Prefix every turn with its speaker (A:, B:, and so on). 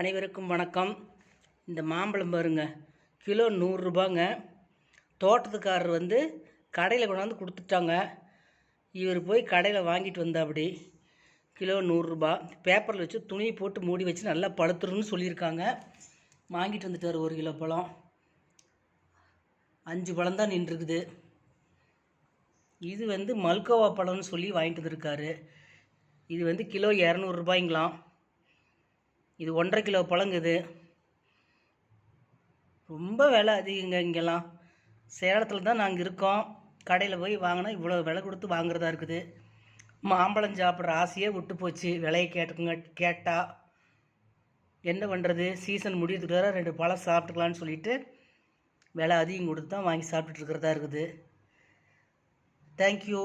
A: அனைவருக்கும் வணக்கம். இந்த மாம்பழம் பாருங்க, கிலோ 100 ரூபாங்க. தோட்டத்துக்காரர் வந்து கடையில் கொண்டாந்து கொடுத்துட்டாங்க. இவர் போய் கடையில் வாங்கிட்டு வந்தாப்படி கிலோ 100 ரூபா. பேப்பரில் வச்சு துணியை போட்டு மூடி வச்சு நல்லா பழுத்துருன்னு சொல்லியிருக்காங்க. வாங்கிட்டு வந்துட்டார் 1 கிலோ பழம். 5 பழம் தான் நின்றுருக்குது. இது வந்து மல்கோவா பழம்னு சொல்லி வாங்கிட்டு வந்துருக்காரு. இது வந்து கிலோ 200 ரூபாய்ங்களாம். இது 1.5 கிலோ பழங்குது. ரொம்ப விலை அதிகங்க. இங்கெல்லாம் சேலத்தில் தான் நாங்கள் இருக்கோம். கடையில் போய் வாங்கினா இவ்வளோ விலை கொடுத்து வாங்குறதா இருக்குது. மாம்பழம் சாப்பிட்ற ஆசையே விட்டு போச்சு. விலையை கேட்டால் என்ன பண்ணுறது? சீசன் முடியறதுக்குள்ள 2 பழம் சாப்பிட்டுக்கலான்னு சொல்லிட்டு விலை அதிகம் கொடுத்து தான் வாங்கி சாப்பிட்டுட்டு இருக்கிறதா இருக்குது. தேங்க்யூ.